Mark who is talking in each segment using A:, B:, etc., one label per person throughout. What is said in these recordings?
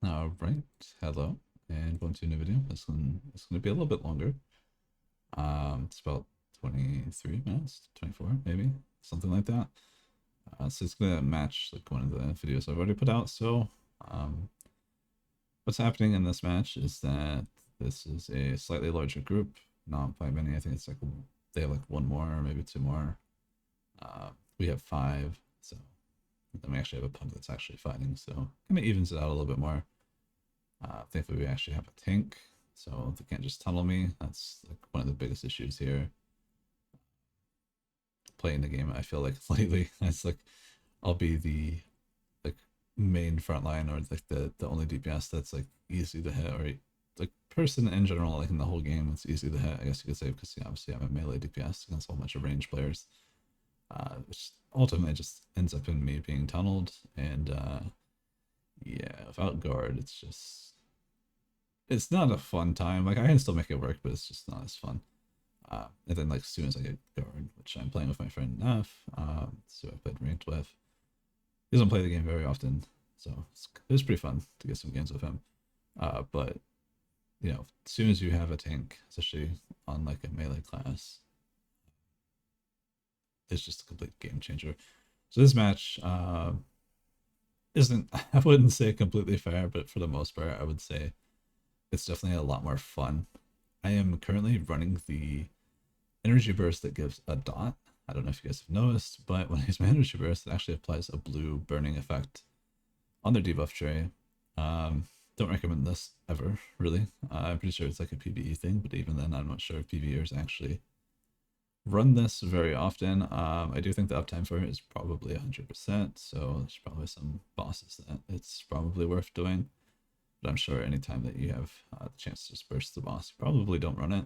A: Right, hello, and welcome to a new video. This gonna be a little bit longer. It's about 23 minutes, 24 maybe, something like that. So it's gonna match like one of the videos I've already put out. So, um, what's happening in this match is that this is a slightly larger group, not by many. I think it's like they have like one more or maybe two more. We have five, so then we actually have a pug that's actually fighting, so kind of evens it out a little bit more. Thankfully, we actually have a tank, so they can't just tunnel me. That's like one of the biggest issues here. Playing the game, I feel like lately, it's like I'll be the like main front line or like the only DPS that's like easy to hit, or like person in general, like in the whole game, it's easy to hit. I guess you could say because obviously I'm a melee DPS against a whole bunch of range players, which ultimately just ends up in me being tunneled. And yeah, without guard, it's not a fun time. Like I can still make it work, but it's just not as fun. And then like as soon as I get guard, which I'm playing with my friend Naf, so I've played ranked with. He doesn't play the game very often, so it was pretty fun to get some games with him. But you know, as soon as you have a tank, especially on like a melee class, it's just a complete game changer. So this match isn't, I wouldn't say completely fair, but for the most part, I would say it's definitely a lot more fun. I am currently running the energy burst that gives a dot. I don't know if you guys have noticed, but when I use my energy burst, it actually applies a blue burning effect on their debuff tray. Don't recommend this ever, really. I'm pretty sure it's like a PvE thing, but even then, I'm not sure if PvEers actually run this very often. I do think the uptime for it is probably 100%, so there's probably some bosses that it's probably worth doing. But I'm sure anytime that you have the chance to just burst the boss, you probably don't run it.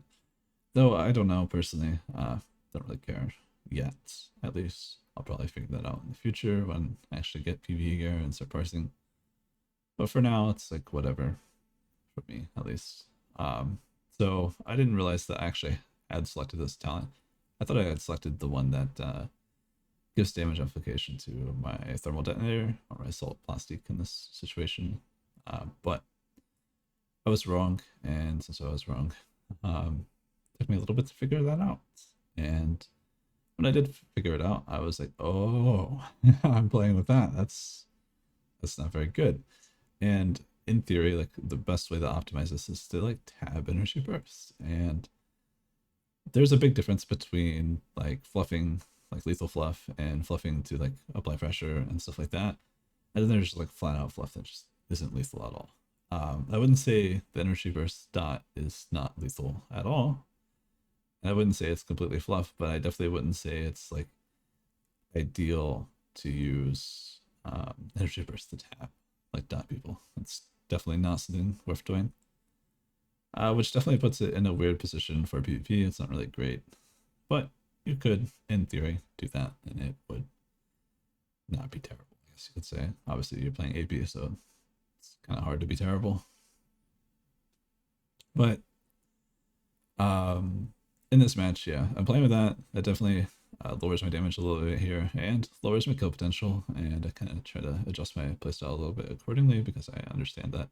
A: Though I don't know personally. Don't really care yet. At least I'll probably figure that out in the future when I actually get PvE gear and start parsing. But for now, it's like whatever for me, at least. So I didn't realize that I actually had selected this talent. I thought I had selected the one that gives damage amplification to my thermal detonator or my assault plastic in this situation. But I was wrong, and since I was wrong, it took me a little bit to figure that out. And when I did figure it out, I was like, oh, I'm playing with that. That's not very good. And in theory, like the best way to optimize this is to like tab energy bursts. And there's a big difference between like fluffing, like lethal fluff, and fluffing to like apply pressure and stuff like that. And then there's like flat out fluff that just isn't lethal at all. I wouldn't say the energy burst dot is not lethal at all. And I wouldn't say it's completely fluff, but I definitely wouldn't say it's like ideal to use energy burst to tap like dot people. It's definitely not something worth doing. Which definitely puts it in a weird position for PvP. It's not really great, but you could, in theory, do that, and it would not be terrible. I guess you could say. Obviously, you're playing AP, so it's kind of hard to be terrible. But in this match, yeah, I'm playing with that. That definitely lowers my damage a little bit here and lowers my kill potential. And I kind of try to adjust my playstyle a little bit accordingly because I understand that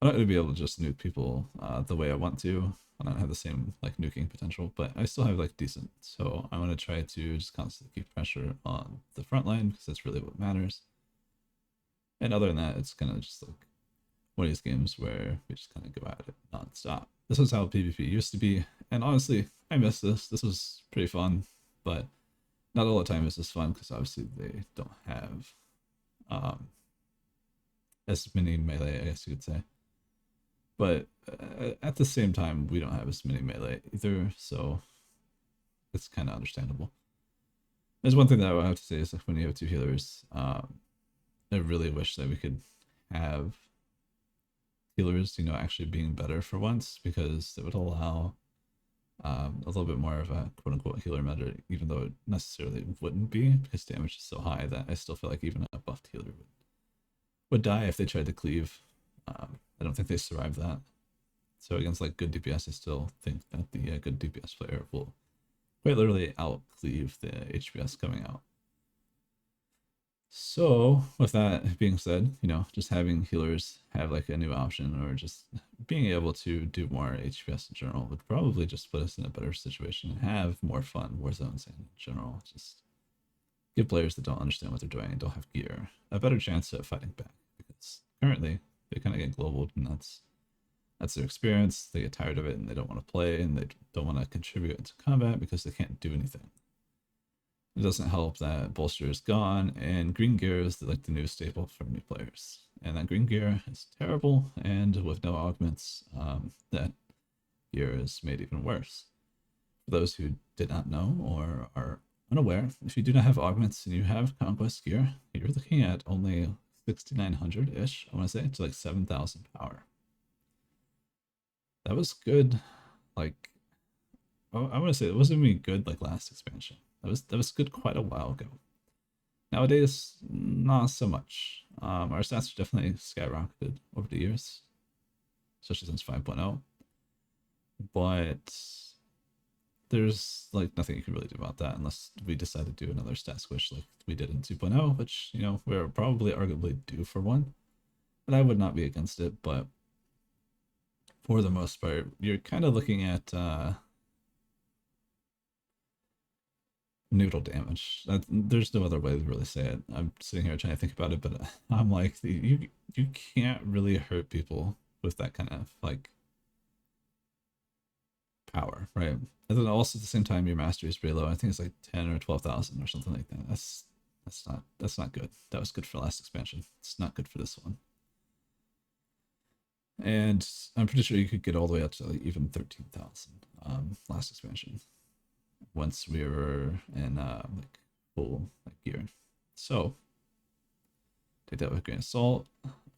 A: I'm not going to be able to just nuke people the way I want to. I don't have the same like nuking potential, but I still have like decent. So I want to try to just constantly keep pressure on the front line because that's really what matters. And other than that, it's kind of just like one of these games where we just kind of go at it nonstop. This was how PvP used to be, and honestly, I miss this. This was pretty fun, but not all the time is this fun because obviously they don't have as many melee, I guess you could say. But at the same time, we don't have as many melee either, so it's kind of understandable. There's one thing that I would have to say is like when you have two healers, I really wish that we could have healers, actually being better for once because it would allow a little bit more of a quote unquote healer meta, even though it necessarily wouldn't be because damage is so high that I still feel like even a buffed healer would die if they tried to cleave. I don't think they survive that. So against like good DPS, I still think that the good DPS player will quite literally out cleave the HPS coming out. So, with that being said, just having healers have like a new option or just being able to do more HPS in general would probably just put us in a better situation and have more fun Warzones in general. Just give players that don't understand what they're doing and don't have gear a better chance at fighting back because currently they kind of get globaled and that's their experience. They get tired of it and they don't want to play and they don't want to contribute into combat because they can't do anything. It doesn't help that bolster is gone and green gear is like the new staple for new players. And that green gear is terrible, and with no augments, that gear is made even worse. For those who did not know or are unaware, if you do not have augments and you have conquest gear, you're looking at only 6,900-ish, I want to say, to like 7,000 power. That was good, like, I want to say it wasn't even good like last expansion. That was good quite a while ago. Nowadays, not so much. Our stats are definitely skyrocketed over the years, especially since 5.0. But there's like nothing you can really do about that unless we decide to do another stat squish like we did in 2.0, which we're probably arguably due for one. But I would not be against it. But for the most part, you're kind of looking at noodle damage. There's no other way to really say it. I'm sitting here trying to think about it, but I'm like, you can't really hurt people with that kind of like power, right? And then also at the same time, your mastery is pretty low. I think it's like 10 or 12,000 or something like that. That's not good. That was good for last expansion. It's not good for this one. And I'm pretty sure you could get all the way up to like even 13,000 last expansion once we were in like full like gear. So take that with a grain of salt.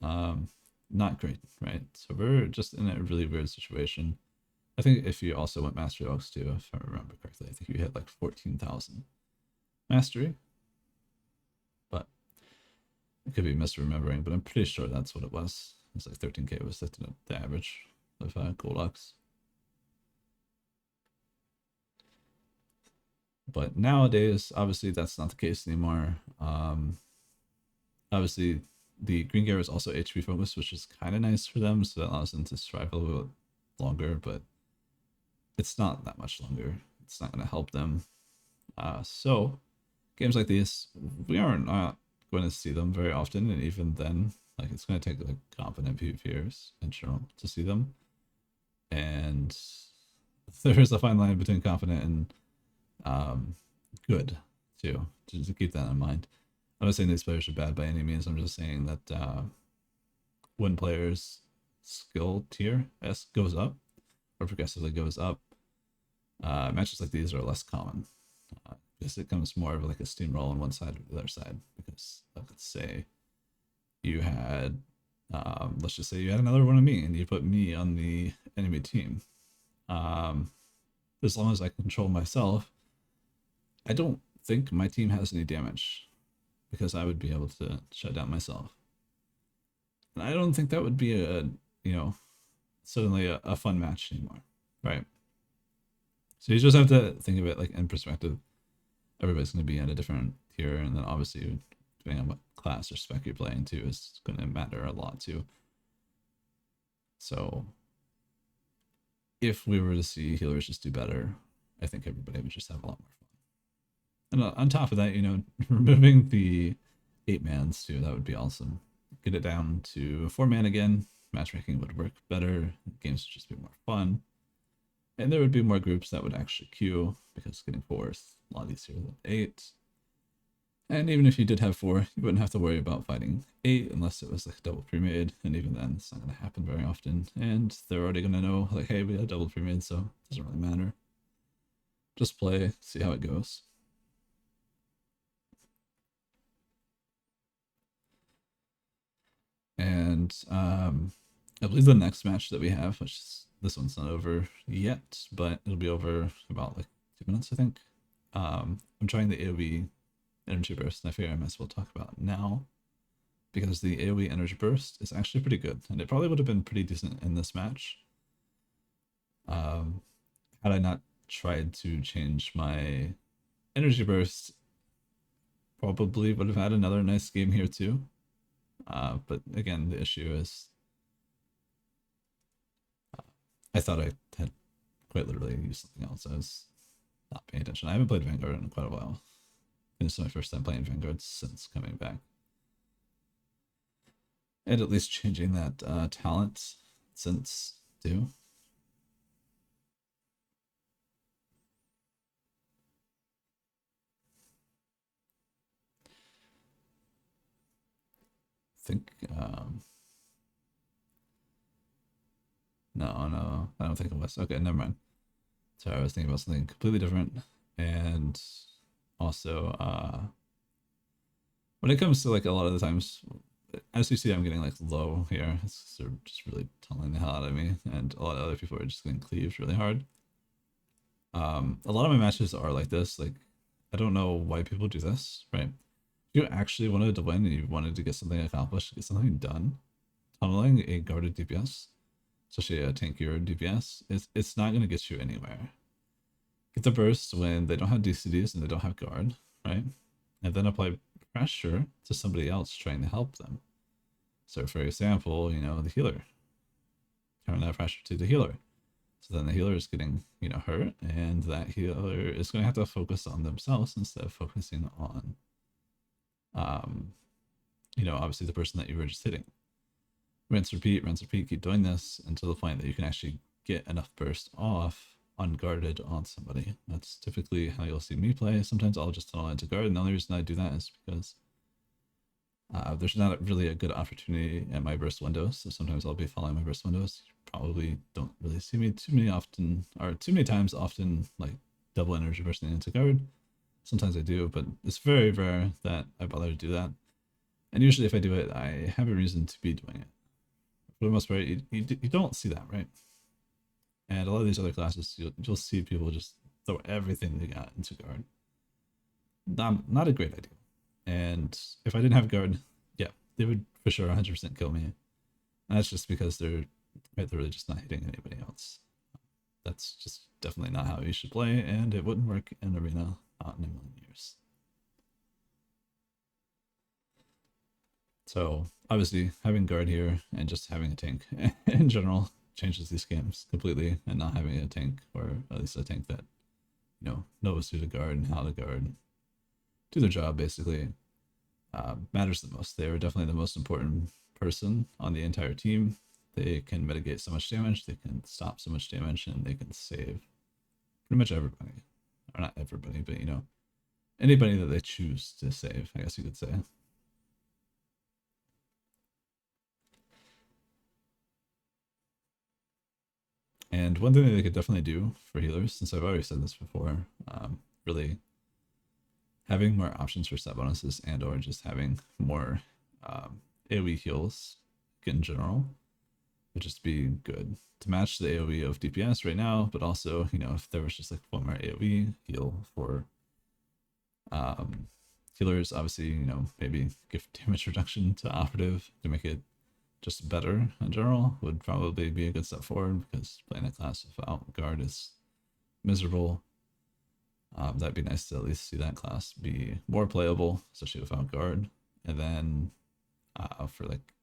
A: Not great, right? So we're just in a really weird situation. I think if you also went mastery ox too, if I remember correctly, I think you hit like 14,000 mastery. But I could be misremembering, but I'm pretty sure that's what it was. It's like 13k was the average of gold ox. But nowadays, obviously, that's not the case anymore. Obviously, the green gear is also HP focused, which is kind of nice for them, so that allows them to survive a little bit longer, but it's not that much longer. It's not going to help them. So, games like these, we are not going to see them very often, and even then, like it's going to take like competent PvPers in general to see them. And there is a fine line between confident and good too, to keep that in mind. I'm not saying these players are bad by any means. I'm just saying that when players skill tier goes up or progressively goes up, matches like these are less common because it comes more of like a steamroll on one side or the other side. Because let's say you had let's just say you had another one of me and you put me on the enemy team. As long as I control myself, I don't think my team has any damage because I would be able to shut down myself. And I don't think that would be suddenly a fun match anymore, right? So you just have to think of it like in perspective. Everybody's going to be at a different tier, and then obviously, depending on what class or spec you're playing too, is going to matter a lot too. So if we were to see healers just do better, I think everybody would just have a lot more fun. And on top of that, removing the 8-mans too, that would be awesome. Get it down to 4-man again. Matchmaking would work better. Games would just be more fun. And there would be more groups that would actually queue because getting 4 is a lot easier than 8. And even if you did have 4, you wouldn't have to worry about fighting 8 unless it was like double pre-made. And even then, it's not going to happen very often. And they're already going to know, like, hey, we had double pre-made, so it doesn't really matter. Just play, see how it goes. And I believe the next match that we have, which is, this one's not over yet, but it'll be over about like 2 minutes, I think. I'm trying the AoE energy burst, and I figure I might as well talk about it now because the AoE energy burst is actually pretty good, and it probably would have been pretty decent in this match had I not tried to change my energy burst probably would have had another nice game here too. But again, the issue is I thought I had quite literally used something else. I was not paying attention. I haven't played Vanguard in quite a while. This is my first time playing Vanguard since coming back. And at least changing that talent since too. I think no, I don't think it was. Okay, never mind. Sorry, I was thinking about something completely different. And also, when it comes to like a lot of the times, as you see, I'm getting like low here. They're just really tunneling the hell out of me, and a lot of other people are just getting cleaved really hard. A lot of my matches are like this. Like, I don't know why people do this, right? If you actually wanted to win and you wanted to get something accomplished, get something done, tunneling a guarded DPS, especially a tankier DPS, it's not going to get you anywhere. Get the burst when they don't have DCDs and they don't have guard, right? And then apply pressure to somebody else trying to help them. So for example, you know, the healer. Turn that pressure to the healer. So then the healer is getting, you know, hurt, and that healer is going to have to focus on themselves instead of focusing on, you know, obviously the person that you were just hitting. Rinse, repeat, keep doing this until the point that you can actually get enough burst off unguarded on somebody. That's typically how you'll see me play. Sometimes I'll just tunnel into guard, and the only reason I do that is because there's not really a good opportunity at my burst windows, so sometimes I'll be following my burst windows. You probably don't really see me too many times often like double energy bursting into guard. Sometimes I do, but it's very rare that I bother to do that. And usually if I do it, I have a reason to be doing it. For the most part, you don't see that, right? And a lot of these other classes, you'll see people just throw everything they got into guard. Not a great idea. And if I didn't have guard, yeah, they would for sure 100% kill me. And that's just because they're quite literally just not hitting anybody else. That's just definitely not how you should play, and it wouldn't work in arena not in a million years. So obviously having guard here and just having a tank in general changes these games completely, and not having a tank, or at least a tank that, you know, knows who to guard and how to guard, do their job basically, matters the most. They are definitely the most important person on the entire team. They can mitigate so much damage, they can stop so much damage, and they can save pretty much everybody. Or not everybody, but you know, anybody that they choose to save, I guess you could say. And one thing that they could definitely do for healers, since I've already said this before, really having more options for set bonuses, and or just having more AoE heals in general would just be good to match the AoE of DPS right now. But also, you know, if there was just like one more AoE heal for healers, obviously, you know, maybe give damage reduction to operative to make it just better in general would probably be a good step forward, because playing a class without guard is miserable. That'd be nice to at least see that class be more playable, especially without guard. And then for like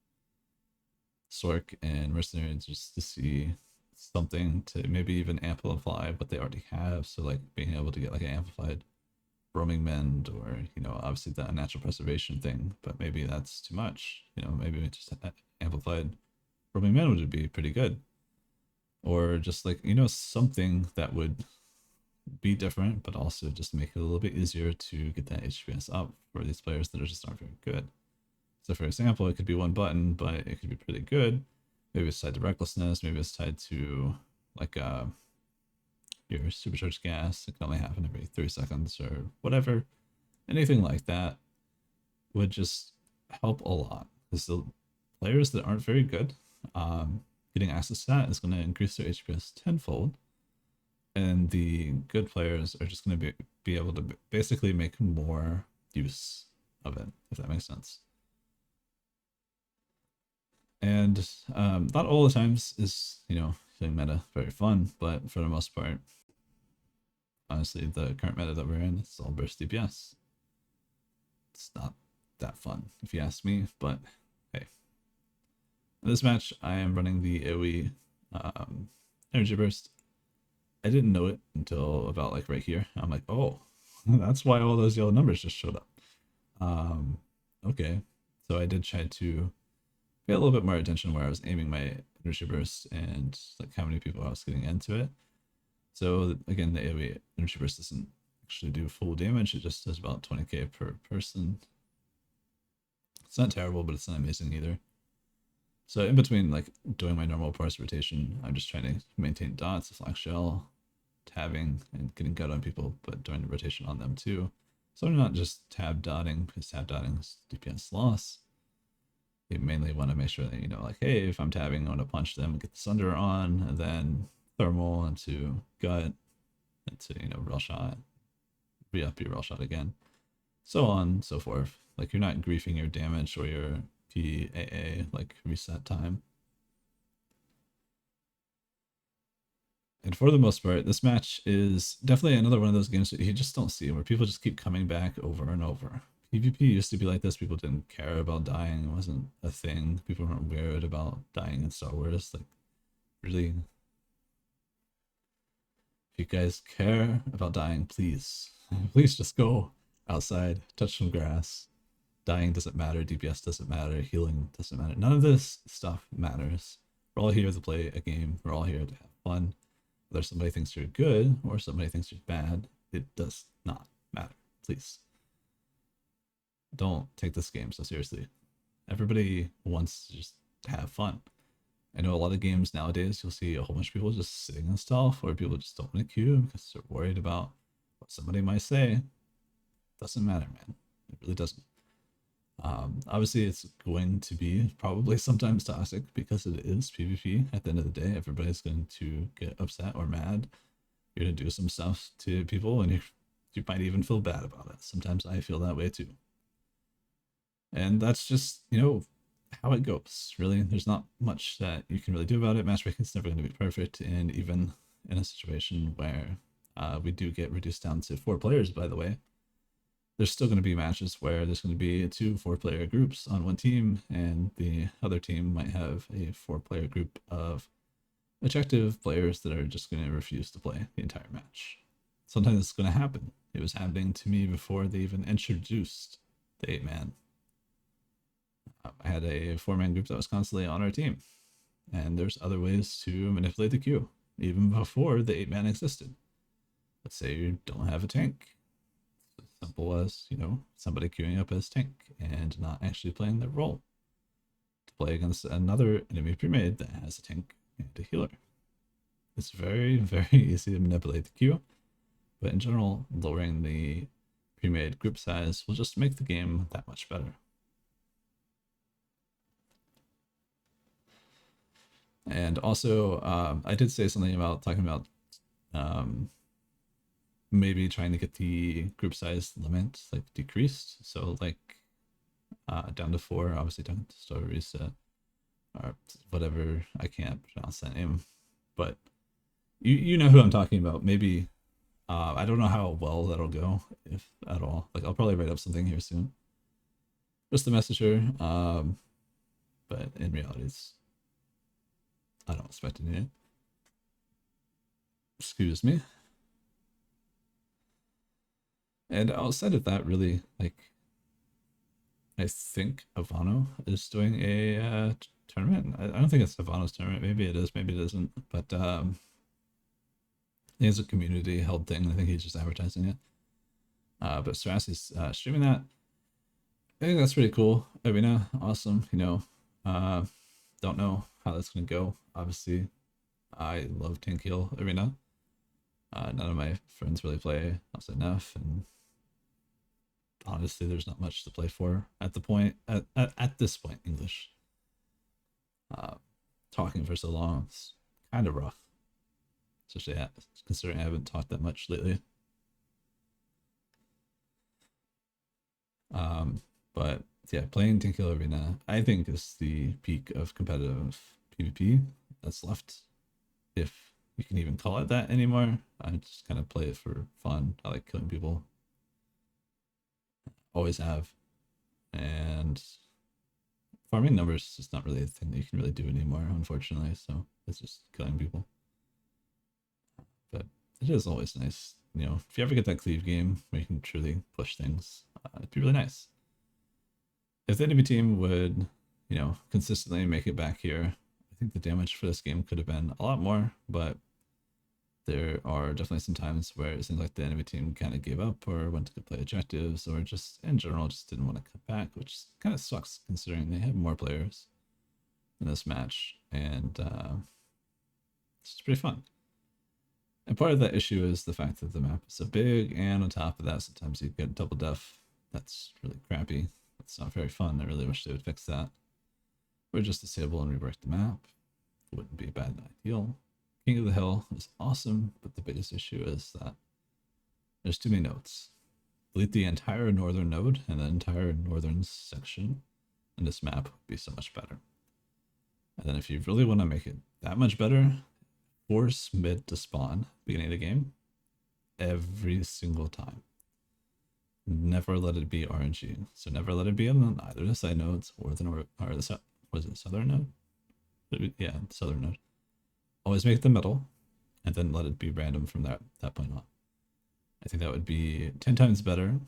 A: Sork and Mercenaries, just to see something to maybe even amplify what they already have. So like being able to get like an amplified roaming mend, or, you know, obviously the natural preservation thing, but maybe that's too much. You know, maybe just amplified roaming mend would be pretty good. Or just like, you know, something that would be different, but also just make it a little bit easier to get that HPS up for these players that are just not very good. So for example, it could be one button, but it could be pretty good. Maybe it's tied to recklessness, maybe it's tied to like your supercharged gas. It can only happen every 3 seconds or whatever. Anything like that would just help a lot, because the players that aren't very good, getting access to that is going to increase their HPS tenfold, and the good players are just going to be able to basically make more use of it, if that makes sense. And not all the times is, you know, feeling meta very fun, but for the most part, honestly, the current meta that we're in is all burst DPS. It's not that fun, if you ask me, but hey. In this match, I am running the AoE energy burst. I didn't know it until about like right here. I'm like, oh, that's why all those yellow numbers just showed up. Okay, so I did try to pay a little bit more attention where I was aiming my energy burst and like how many people I was getting into it. So again, the AoE energy burst doesn't actually do full damage. It just does about 20k per person. It's not terrible, but it's not amazing either. So in between like doing my normal parse rotation, I'm just trying to maintain dots, flash shell, tabbing, and getting gut on people, but doing the rotation on them too. So I'm not just tab dotting, because tab dotting is DPS loss. You mainly want to make sure that, you know, like, hey, if I'm tabbing, I want to punch them, get the sunder on, and then thermal into gut, into, you know, rail shot, re-up your rail shot again, so on and so forth. Like, you're not griefing your damage or your PAA, like, reset time. And for the most part, this match is definitely another one of those games that you just don't see, where people just keep coming back over and over. PvP used to be like this. People didn't care about dying. It wasn't a thing. People weren't weird about dying in Star Wars. Like, really, if you guys care about dying, please, please just go outside, touch some grass. Dying doesn't matter. DPS doesn't matter. Healing doesn't matter. None of this stuff matters. We're all here to play a game. We're all here to have fun. Whether somebody thinks you're good or somebody thinks you're bad, it does not matter. Please. Don't take this game so seriously. Everybody wants to just have fun. I know a lot of games nowadays, you'll see a whole bunch of people just sitting in stealth, or people just don't want to queue because they're worried about what somebody might say. Doesn't matter, man. It really doesn't. Obviously, it's going to be probably sometimes toxic because it is PvP. At the end of the day, everybody's going to get upset or mad. You're going to do some stuff to people, and you might even feel bad about it. Sometimes I feel that way too. And that's just, you know, how it goes, really. There's not much that you can really do about it. Matchmaking's never going to be perfect, and even in a situation where we do get reduced down to 4 players, by the way, there's still going to be matches where there's going to be 2 4-player groups on one team, and the other team might have a 4-player group of objective players that are just going to refuse to play the entire match. Sometimes it's going to happen. It was happening to me before they even introduced the 8-man. I had a 4-man group that was constantly on our team, and there's other ways to manipulate the queue, even before the 8-man existed. Let's say you don't have a tank. It's as simple as, you know, somebody queuing up as tank and not actually playing their role to play against another enemy pre-made that has a tank and a healer. It's very, very easy to manipulate the queue, but in general, lowering the pre-made group size will just make the game that much better. And also, I did say something about talking about maybe trying to get the group size limit like decreased. So like down to 4, obviously down to SWTOR reset or whatever. I can't pronounce that name, but you know who I'm talking about. Maybe I don't know how well that'll go, if at all. Like, I'll probably write up something here soon. Just a messenger, but in reality, I don't expect any. Excuse me. And outside of that, really, like, I think Ivano is doing a tournament. I don't think it's Ivano's tournament. Maybe it is, maybe it isn't. But it's a community held thing. I think he's just advertising it. But Sarasi's streaming that. I think that's pretty cool. Arena, awesome. You know, don't know how that's gonna go. Obviously, I love tank heal Arena. None of my friends really play outside enough, and honestly, there's not much to play for at the point at this point. English. Talking for so long, it's kind of rough. Especially considering I haven't talked that much lately. But yeah, playing tank heal Arena, I think, is the peak of competitive PvP that's left, if you can even call it that anymore. I just kind of play it for fun. I like killing people. Always have. and farming numbers is just not really a thing that you can really do anymore, unfortunately. So it's just killing people. But it is always nice, you know, if you ever get that cleave game where you can truly push things, it'd be really nice. If the enemy team would, you know, consistently make it back here, I think the damage for this game could have been a lot more, but there are definitely some times where it seems like the enemy team kind of gave up or went to go play objectives or just in general just didn't want to come back, which kind of sucks considering they have more players in this match, and it's pretty fun. And part of that issue is the fact that the map is so big, and on top of that, sometimes you get double def. That's really crappy. It's not very fun. I really wish they would fix that. Or just disable and rework the map. It wouldn't be a bad ideal. King of the Hill is awesome, but the biggest issue is that there's too many nodes. Delete the entire northern node and the entire northern section, and this map would be so much better. And then if you really want to make it that much better, force mid to spawn beginning of the game every single time. Never let it be RNG. So never let it be on either the side nodes or the north, or the was it southern node? Yeah, southern node. Always make it the middle, and then let it be random from that point on. I think that would be 10 times better,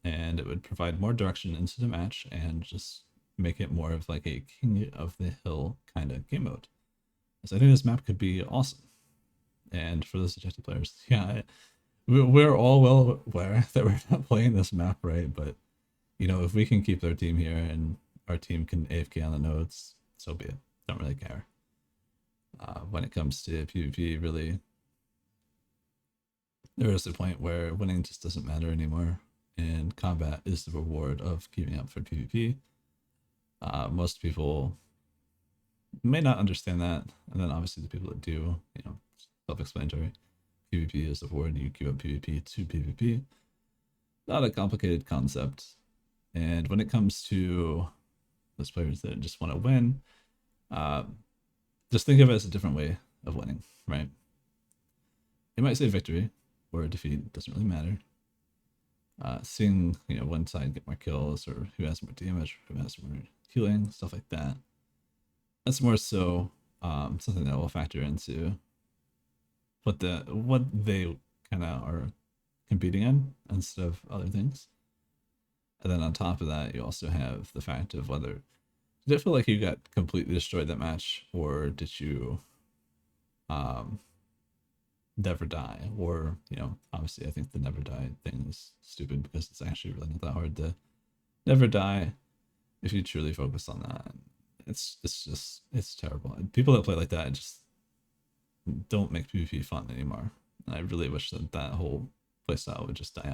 A: and it would provide more direction into the match and just make it more of like a King of the Hill kind of game mode. So I think this map could be awesome. And for those objective players, yeah, we're all well aware that we're not playing this map right, but you know, if we can keep their team here and our team can AFK on the nodes, so be it. Don't really care. When it comes to PvP, really, there is a point where winning just doesn't matter anymore, and combat is the reward of keeping up for PvP. Most people may not understand that, and then obviously the people that do, you know, self-explanatory. PvP is the reward, you queue up PvP to PvP. Not a complicated concept. And when it comes to those players that just want to win, just think of it as a different way of winning, right? You might say victory or defeat, doesn't really matter. Seeing, you know, one side get more kills or who has more damage, who has more healing, stuff like that. That's more so something that will factor into what they kind of are competing in instead of other things. And then on top of that, you also have the fact of whether did it feel like you got completely destroyed that match, or did you never die? Or, you know, obviously I think the never die thing is stupid because it's actually really not that hard to never die if you truly focus on that. It's terrible. And people that play like that just don't make PvP fun anymore. And I really wish that that whole playstyle would just die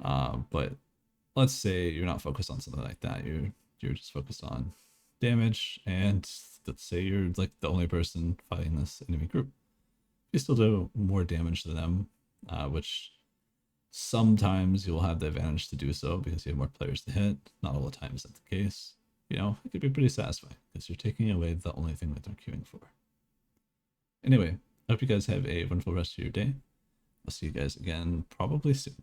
A: out. But let's say you're not focused on something like that. You're just focused on damage, and let's say you're like the only person fighting this enemy group. You still do more damage to them, which sometimes you'll have the advantage to do so because you have more players to hit. Not all the time is that the case. You know, it could be pretty satisfying because you're taking away the only thing that they're queuing for. Anyway, I hope you guys have a wonderful rest of your day. I'll see you guys again probably soon.